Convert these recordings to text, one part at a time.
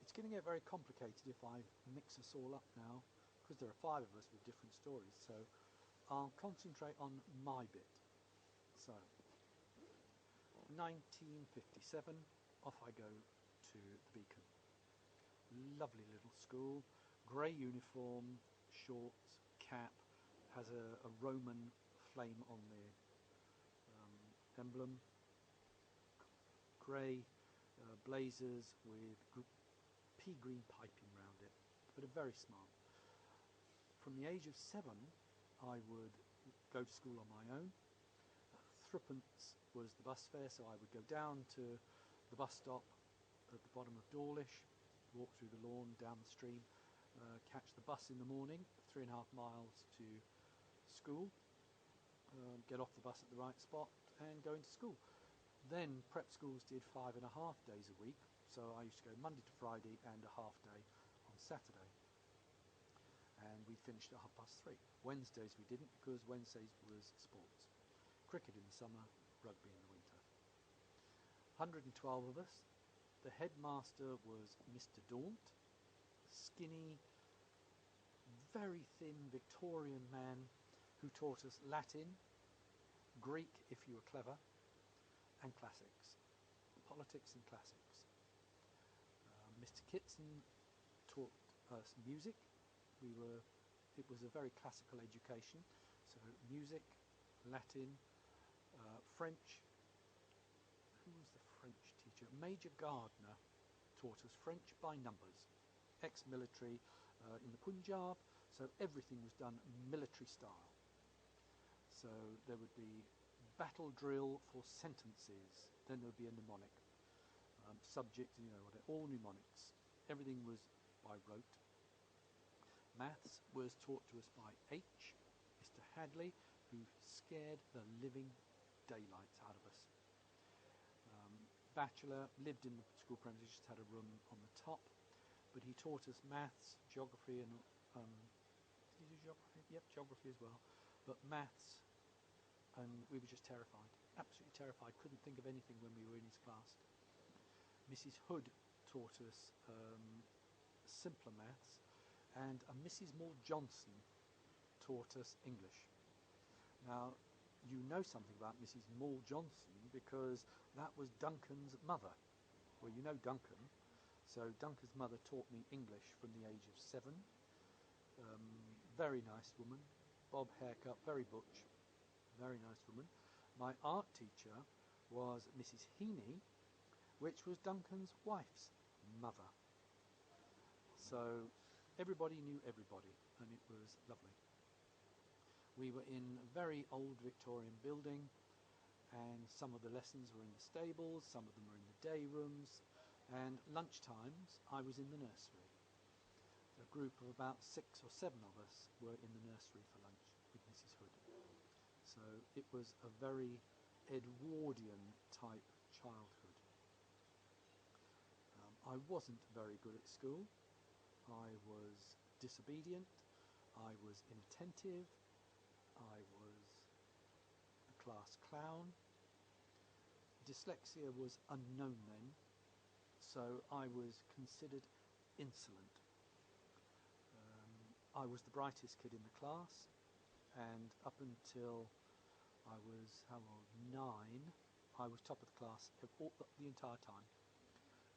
It's going to get very complicated if I mix us all up now, because there are 5 of us with different stories, so I'll concentrate on my bit. So, 1957, off I go to the Beacon. Lovely little school, grey uniform, shorts, cap, has a Roman flame on the emblem, grey blazers with pea green piping round it, but are very smart. From the age of 7 I would go to school on my own. Threepence was the bus fare, so I would go down to the bus stop at the bottom of Dawlish, walk through the lawn, down the stream, catch the bus in the morning, 3.5 miles to school, get off the bus at the right spot and go into school. Then prep schools did 5.5 days a week, so I used to go Monday to Friday and a half day on Saturday. And we finished at 3:30. Wednesdays we didn't, because Wednesdays was sports. Cricket in the summer, rugby in the winter. 112 of us. The headmaster was Mr. Daunt, skinny, very thin Victorian man who taught us Latin, Greek if you were clever, and classics, politics and classics. Mr. Kitson taught us music. It was a very classical education, so music, Latin, French. Who was the French teacher? Major Gardner taught us French by numbers, ex-military in the Punjab, so everything was done military style. So there would be battle drill for sentences, then there would be a mnemonic. Subject, all mnemonics. Everything was by rote. Maths was taught to us by H, Mr. Hadley, who scared the living daylights out of us. Bachelor, lived in the school premises, just had a room on the top, but he taught us maths, geography, and did he do geography? Yep, geography as well, but maths, and we were just terrified, absolutely terrified, couldn't think of anything when we were in his class. Mrs. Hood taught us simpler maths, and a Mrs. Moore Johnson taught us English. Now, you know something about Mrs. Moore Johnson because that was Duncan's mother. Well, you know Duncan, so Duncan's mother taught me English from the age of 7. Very nice woman, bob haircut, very butch, very nice woman. My art teacher was Mrs. Heaney, which was Duncan's wife's mother. So everybody knew everybody, and it was lovely. We were in a very old Victorian building, and some of the lessons were in the stables, some of them were in the day rooms, and lunch times I was in the nursery. A group of about 6 or 7 of us were in the nursery for lunch with Mrs. Hood. So it was a very Edwardian type childhood. I wasn't very good at school. I was disobedient, I was inattentive, I was a class clown. Dyslexia was unknown then, so I was considered insolent. I was the brightest kid in the class, and up until I was, 9, I was top of the class the entire time.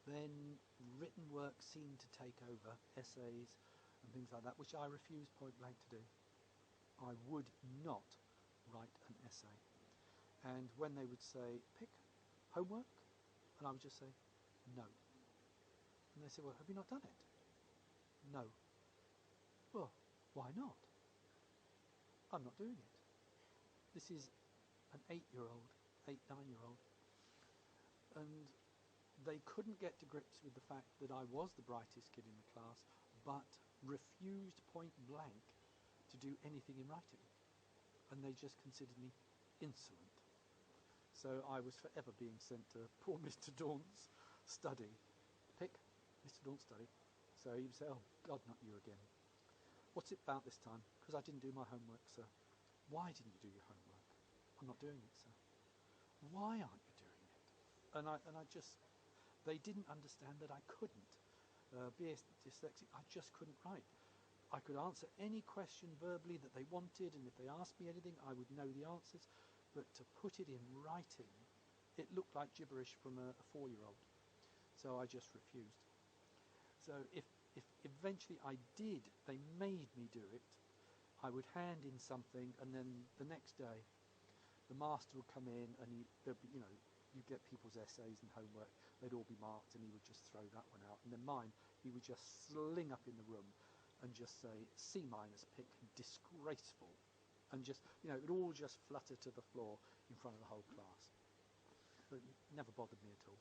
Then written work seemed to take over, essays and things like that, which I refused point blank to do. I would not write an essay. And when they would say, pick homework, and I would just say, no. And they said, well, have you not done it? No. Well, why not? I'm not doing it. This is an 8-year-old, 9-year-old. And they couldn't get to grips with the fact that I was the brightest kid in the class, but refused point blank to do anything in writing. And they just considered me insolent. So I was forever being sent to poor Mr. Daunt's study. Pick Mr. Daunt's study. So he would say, oh God, not you again. What's it about this time? Because I didn't do my homework, sir. Why didn't you do your homework? I'm not doing it, sir. Why aren't you doing it? And I just, they didn't understand that I couldn't. being dyslexic, I just couldn't write. I could answer any question verbally that they wanted, and if they asked me anything, I would know the answers. But to put it in writing, it looked like gibberish from a 4-year-old. So I just refused. So if eventually I did, they made me do it, I would hand in something, and then the next day, the master would come in, and there'd be, you get people's essays and homework, they'd all be marked, and he would just throw that one out. And then mine, he would just sling up in the room and just say, C- pick, disgraceful. And just, it would all just flutter to the floor in front of the whole class. But it never bothered me at all.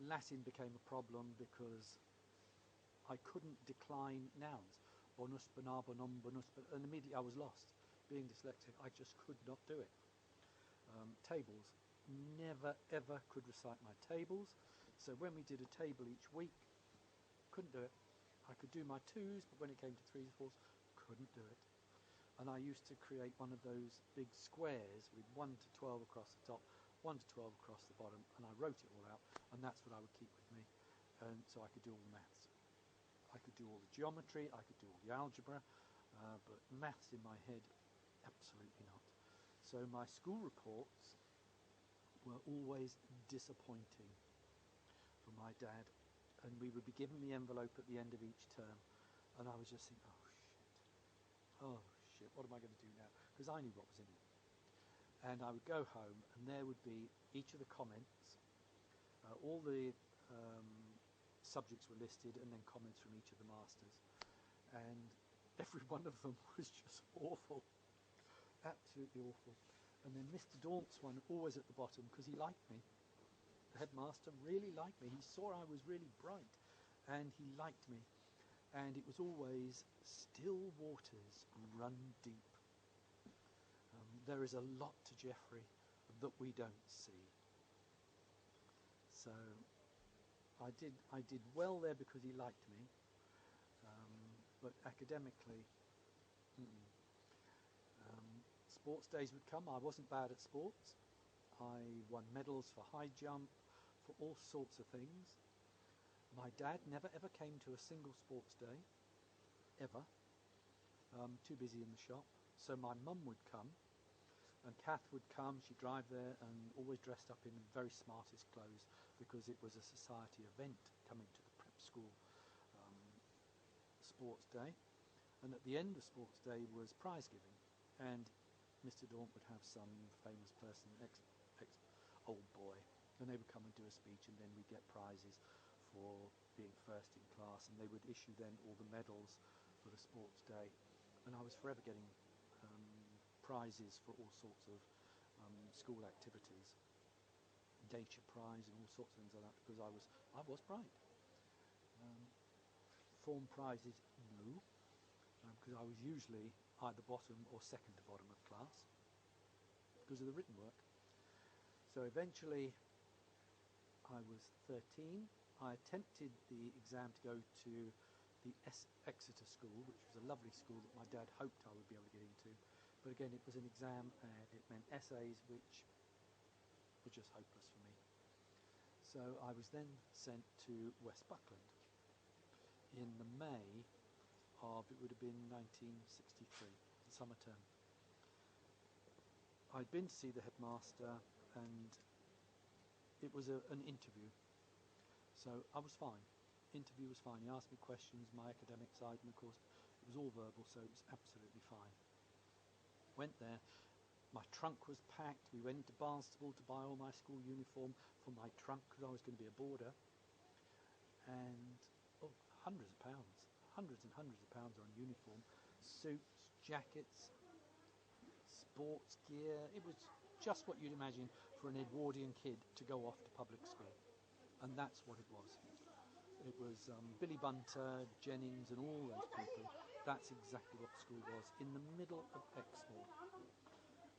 Latin became a problem because I couldn't decline nouns. Bonus, bonar, bonum, bonus, and immediately I was lost. Being dyslexic, I just could not do it. Tables. Never ever could recite my tables. So when we did a table each week, couldn't do it. I could do my 2s, but when it came to 3s and 4s, couldn't do it. And I used to create one of those big squares with 1 to 12 across the top, 1 to 12 across the bottom, and I wrote it all out, and that's what I would keep with me, and so I could do all the maths. I could do all the geometry, I could do all the algebra, but maths in my head, absolutely not. So my school reports were always disappointing for my dad, and we would be given the envelope at the end of each term, and I was just thinking, oh shit, what am I going to do now? Because I knew what was in it. And I would go home, and there would be each of the comments, all the subjects were listed, and then comments from each of the masters. And every one of them was just awful, absolutely awful. And then Mr. Daunt's one, always at the bottom, because he liked me. The headmaster really liked me. He saw I was really bright, and he liked me. And it was always, still waters run deep. There is a lot to Geoffrey that we don't see. So I did well there because he liked me, but academically, sports days would come. I wasn't bad at sports. I won medals for high jump, for all sorts of things. My dad never ever came to a single sports day, ever. Too busy in the shop. So my mum would come, and Kath would come. She'd drive there, and always dressed up in the very smartest clothes, because it was a society event coming to the prep school sports day. And at the end of sports day was prize giving, and Mr. Daunt would have some famous person, ex old boy, and they would come and do a speech, and then we'd get prizes for being first in class, and they would issue then all the medals for the sports day. And I was forever getting prizes for all sorts of school activities, nature prize and all sorts of things like that, because I was bright. Form prizes, no, because I was usually either bottom or second to bottom of class because of the written work. So eventually I was 13. I attempted the exam to go to the Exeter School, which was a lovely school that my dad hoped I would be able to get into. But again, it was an exam, and it meant essays which were just hopeless for me. So I was then sent to West Buckland in the May of, it would have been 1963, the summer term. I'd been to see the headmaster, and it was an interview. So I was fine. Interview was fine. He asked me questions, my academic side, and of course it was all verbal, so it was absolutely fine. Went there. My trunk was packed. We went to Barnstable to buy all my school uniform for my trunk because I was going to be a boarder. And hundreds of pounds, hundreds and hundreds of pounds on uniform, suits, jackets, sports gear. It was just what you'd imagine for an Edwardian kid to go off to public school. And that's what it was. It was Billy Bunter, Jennings and all those people. That's exactly what the school was, in the middle of Exmoor.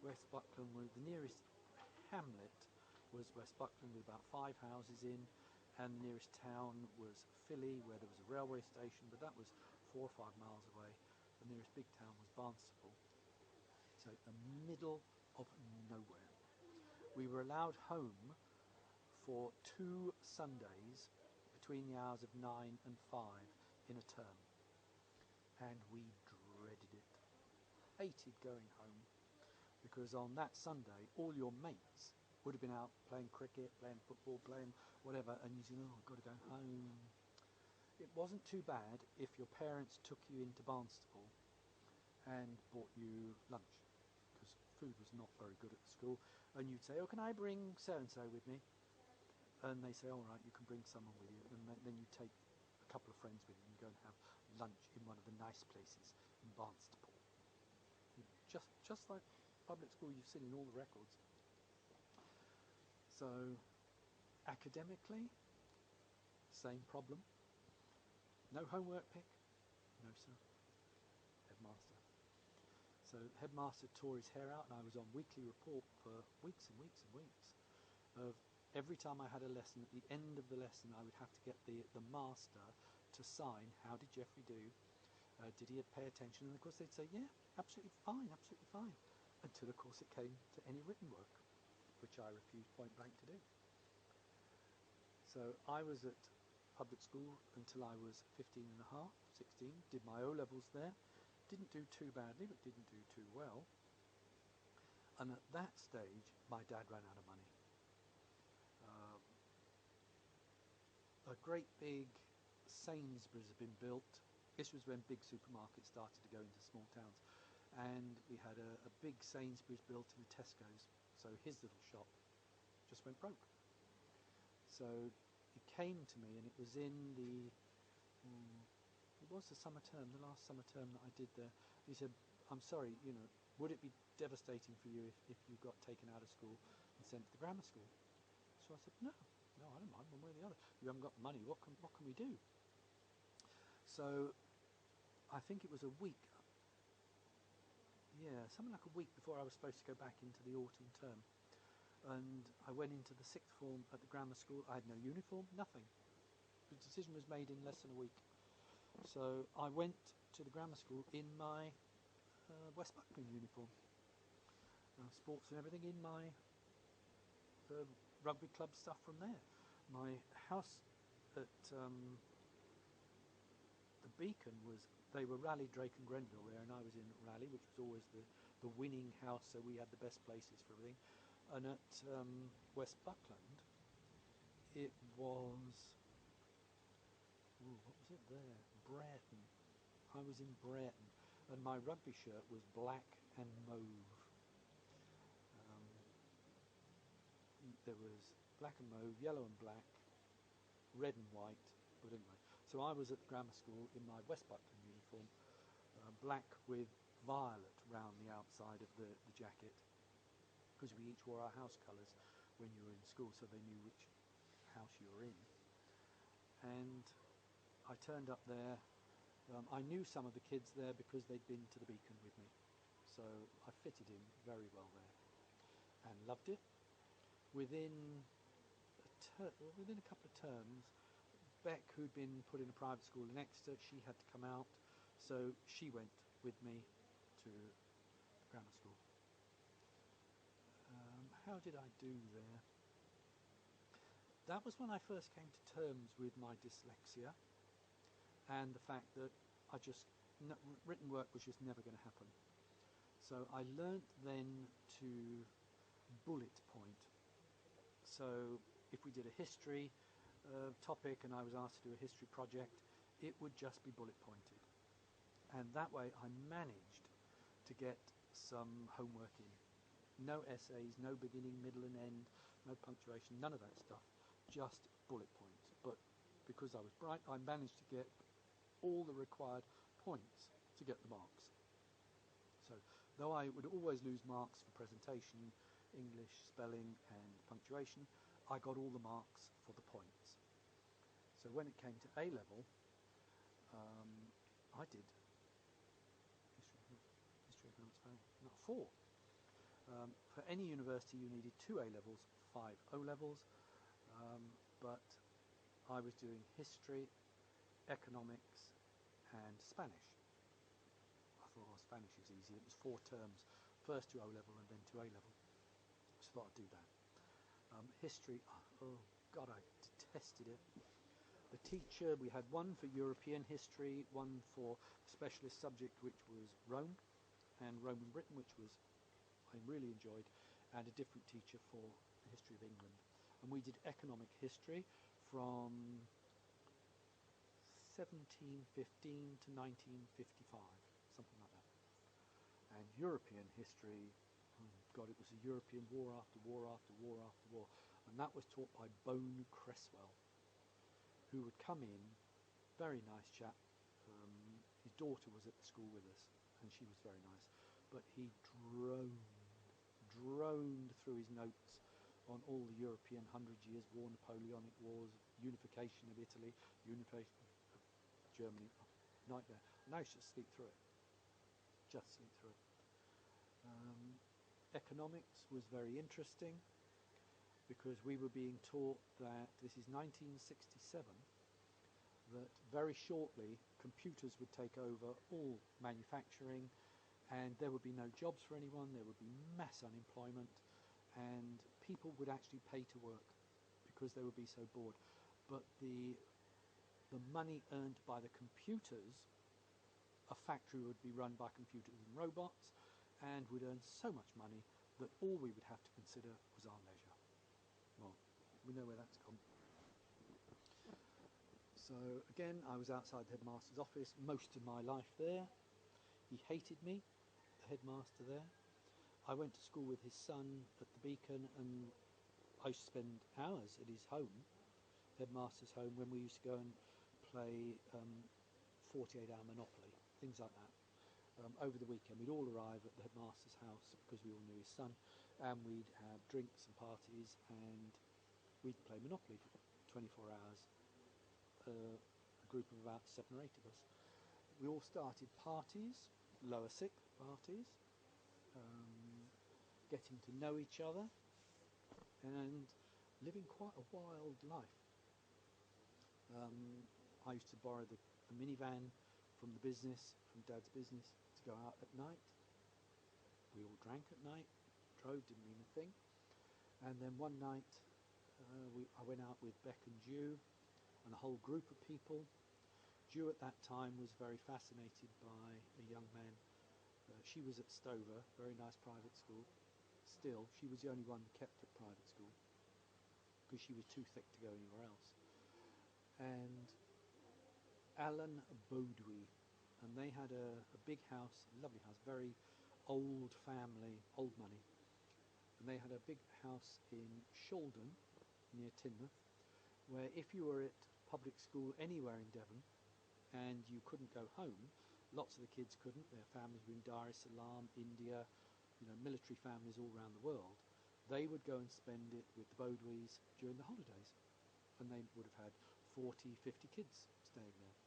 West Buckland, was the nearest hamlet was West Buckland with about 5 houses in, and the nearest town was Filly, where there was a railway station, but that was 4 or 5 miles away. The nearest big town was Barnstable. So the middle of nowhere. We were allowed home for 2 Sundays between the hours of 9 and 5 in a term. And we dreaded it. Hated going home. Because on that Sunday, all your mates would have been out playing cricket, playing football, playing whatever, and you said, oh, I've got to go home. It wasn't too bad if your parents took you into Barnstaple and bought you lunch, because food was not very good at the school, and you'd say, oh, can I bring so-and-so with me? And they say, all right, you can bring someone with you, and then you take a couple of friends with you and go and have lunch in one of the nice places in Barnstaple. Just like public school you've seen in all the records. So, academically, same problem. No homework pick? No, sir. Headmaster. So headmaster tore his hair out, and I was on weekly report for weeks and weeks and weeks. Of every time I had a lesson, at the end of the lesson, I would have to get the master to sign, how did Jeffrey do? Did he pay attention? And of course they'd say, yeah, absolutely fine, absolutely fine. Until of course it came to any written work, which I refused point blank to do. So I was at public school until I was 15 and a half, 16, did my O-levels there, didn't do too badly, but didn't do too well. And at that stage, my dad ran out of money. A great big Sainsbury's had been built. This was when big supermarkets started to go into small towns. And we had a big Sainsbury's built in the Tesco's. So his little shop just went broke. So he came to me, and it was in it was the summer term, the last summer term that I did there. He said, I'm sorry, would it be devastating for you if you got taken out of school and sent to the grammar school? So I said, no, I don't mind, one way or the other. You haven't got the money, what can we do? So I think it was a week, something like a week before I was supposed to go back into the autumn term. And I went into the sixth form at the grammar school. I had no uniform, nothing. The decision was made in less than a week. So I went to the grammar school in my West Buckland uniform. Sports and everything in my rugby club stuff from there. My house at the Beacon they were Raleigh, Drake and Grenville there, and I was in Raleigh, which was always the winning house, so we had the best places for everything. And at West Buckland, it was, what was it there? Brereton. I was in Brereton, and my rugby shirt was black and mauve. There was black and mauve, yellow and black, red and white, but anyway. So I was at the grammar school in my West Buckland uniform, black with violet round the outside of the jacket, because we each wore our house colours when you were in school, so they knew which house you were in. And I turned up there. I knew some of the kids there because they'd been to the Beacon with me, so I fitted in very well there and loved it. Within a couple of terms, Beck, who'd been put in a private school in Exeter, she had to come out, so she went with me to the grammar school. How did I do there? That was when I first came to terms with my dyslexia and the fact that written work was just never going to happen. So I learnt then to bullet point. So if we did a history topic and I was asked to do a history project, it would just be bullet pointed. And that way I managed to get some homework in. No essays, no beginning, middle and end, no punctuation, none of that stuff, just bullet points. But because I was bright, I managed to get all the required points to get the marks. So though I would always lose marks for presentation, English, spelling and punctuation, I got all the marks for the points. So when it came to A-level, I did history, economics, not 4. For any university you needed 2 A-levels, 5 O-levels, but I was doing history, economics and Spanish. I thought, oh, Spanish is easy. It was 4 terms, first to O-level and then to A-level. So I thought I'd do that. History, oh God, I detested it. The teacher, we had one for European history, one for specialist subject which was Rome and Roman Britain, which was I really enjoyed, and a different teacher for the history of England. And we did economic history from 1715 to 1955, something like that. And European history, oh God, it was a European war after war after war after war. And that was taught by Bone Cresswell, who would come in, very nice chap. His daughter was at the school with us, and she was very nice. But he droned through his notes on all the European 100 Years' War, Napoleonic Wars, unification of Italy, unification of Germany. Oh, nightmare. And I used to sleep through it. Just sleep through it. Economics was very interesting because we were being taught that this is 1967, that very shortly computers would take over all manufacturing and there would be no jobs for anyone, there would be mass unemployment, and people would actually pay to work because they would be so bored. But the money earned by the computers, a factory would be run by computers and robots, and would earn so much money that all we would have to consider was our leisure. Well, we know where that's gone. So again, I was outside the headmaster's office most of my life there. He hated me, the headmaster there. I went to school with his son at the Beacon, and I used to spend hours at his home, headmaster's home, when we used to go and play 48-hour Monopoly, things like that. Over the weekend we'd all arrive at the headmaster's house because we all knew his son, and we'd have drinks and parties, and we'd play Monopoly for 24 hours, a group of about 7 or 8 of us. We all started parties, lower sixth parties, getting to know each other and living quite a wild life. I used to borrow the minivan from the business, from Dad's business, to go out at night. We all drank at night, drove, didn't mean a thing. And then one night I went out with Beck and Jew and a whole group of people. Jew at that time was very fascinated by a young man. She was at Stover, very nice private school. Still, she was the only one kept at private school because she was too thick to go anywhere else. And Alan Bowdwy, and they had a big house, a lovely house, very old family, old money. And they had a big house in Shaldon, near Teignmouth, where if you were at public school anywhere in Devon and you couldn't go home, lots of the kids couldn't, their families were in Dar es Salaam, India, military families all around the world, they would go and spend it with the Bowdwys during the holidays. And they would have had 40, 50 kids staying there.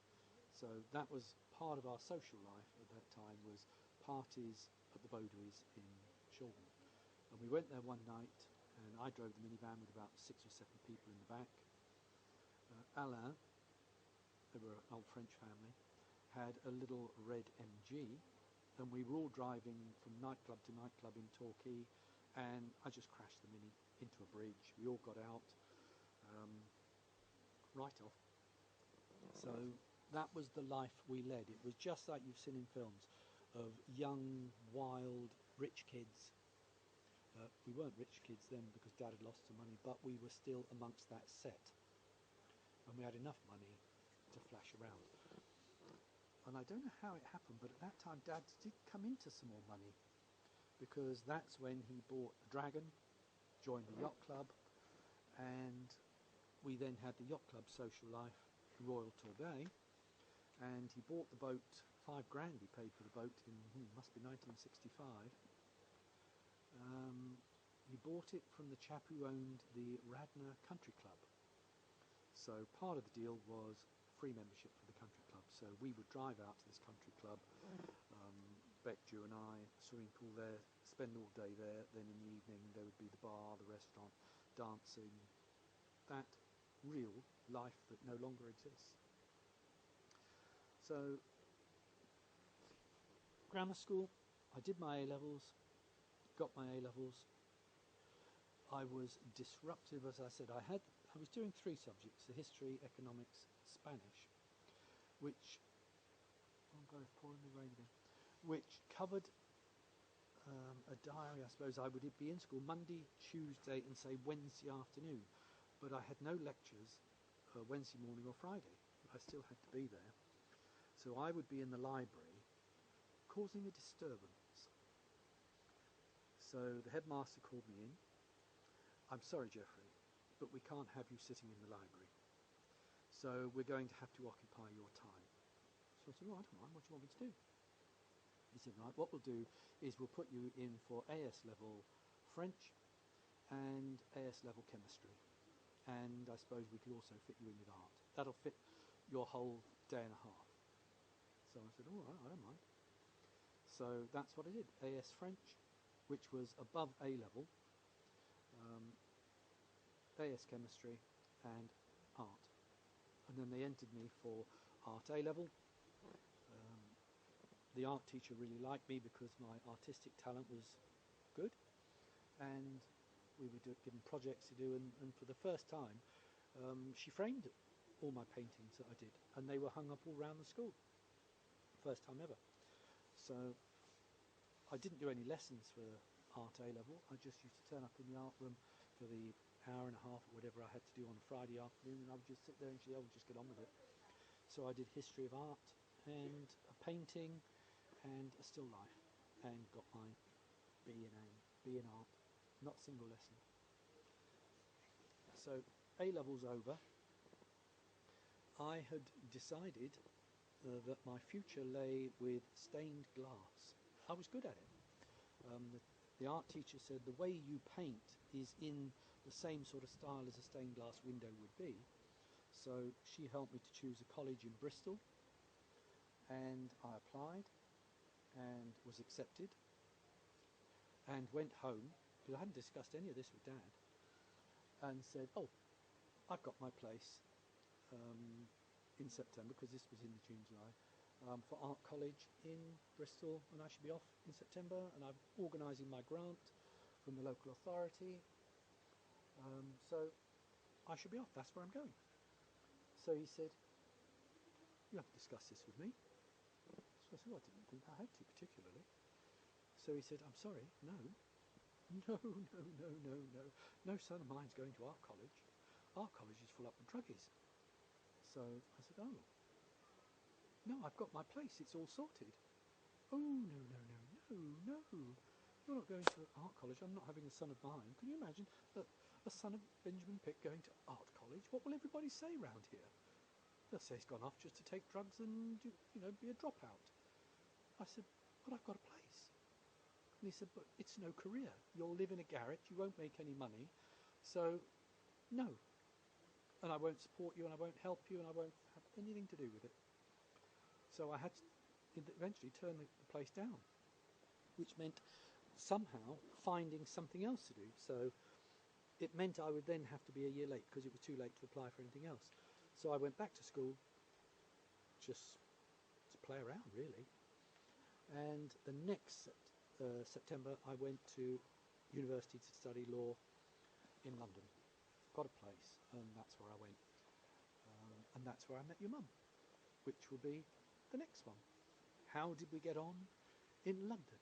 So that was part of our social life at that time, was parties at the Bowdwys in Shaldon. And we went there one night, and I drove the minivan with about 6 or 7 people in the back. Alain, they were an old French family, had a little red MG, and we were all driving from nightclub to nightclub in Torquay, and I just crashed the Mini into a bridge. We all got out, right off. So that was the life we led. It was just like you've seen in films of young, wild, rich kids. We weren't rich kids then because Dad had lost some money, but we were still amongst that set. And we had enough money to flash around. And I don't know how it happened, but at that time Dad did come into some more money, because that's when he bought the Dragon, joined the yacht club, and we then had the yacht club social life, the Royal Torbay, and he bought the boat, £5,000 he paid for the boat in, must be 1965. He bought it from the chap who owned the Radnor Country Club. So part of the deal was free membership for the country club. So we would drive out to this country club, Beck, Jew and I, swimming pool there, spend all day there, then in the evening there would be the bar, the restaurant, dancing, that real life that no longer exists. So, grammar school, I did my A-levels, got my A-levels. I was disruptive, as I said. I had I was doing 3 subjects, the history, economics, Spanish, which, oh God, it's pouring the rain again, which covered a diary. I suppose I would be in school Monday, Tuesday and say Wednesday afternoon, but I had no lectures Wednesday morning or Friday. I still had to be there. So I would be in the library causing a disturbance. So the headmaster called me in. I'm sorry, Geoffrey, but we can't have you sitting in the library. So we're going to have to occupy your time. So I said, oh, I don't mind, what do you want me to do? He said, right, what we'll do is we'll put you in for AS level French and AS level chemistry. And I suppose we could also fit you in with art. That'll fit your whole day and a half. So I said, all right, I don't mind. So that's what I did, AS French, which was above A level, AS chemistry and art. And then they entered me for art A level. The art teacher really liked me because my artistic talent was good, and we were given projects to do, and for the first time she framed all my paintings that I did, and they were hung up all around the school. First time ever. So I didn't do any lessons for art A level. I just used to turn up in the art room for the hour and a half or whatever I had to do on a Friday afternoon, and I would just sit there and I would just get on with it. So I did history of art and a painting and a still life, and got my B in A, B in art, not a single lesson. So A level's over. I had decided that my future lay with stained glass. I was good at it. The art teacher said the way you paint is in the same sort of style as a stained glass window would be. So she helped me to choose a college in Bristol, and I applied and was accepted and went home, because I hadn't discussed any of this with Dad, and said, oh, I've got my place in September, because this was in the June, July, for art college in Bristol, and I should be off in September, and I'm organising my grant from the local authority, so I should be off, that's where I'm going. So he said, you haven't discussed this with me. So I said, well, I didn't think I had to particularly. So he said, I'm sorry, no, no son of mine's going to art college. Art college is full up with druggies. So I said, oh, no, I've got my place, it's all sorted. Oh, no, you're not going to art college, I'm not having a son of mine. Can you imagine a son of Benjamin Pitt going to art college? What will everybody say round here? They'll say he's gone off just to take drugs and, be a dropout. I said, but I've got a place. And he said, but it's no career. You'll live in a garret, you won't make any money, so no. And I won't support you, and I won't help you, and I won't have anything to do with it. So I had to eventually turn the place down, which meant somehow finding something else to do. So it meant I would then have to be a year late, because it was too late to apply for anything else. So I went back to school just to play around, really. And the next September I went to university to study law in London. Got a place, and that's where I went. And that's where I met your mum, which will be the next one. How did we get on in London?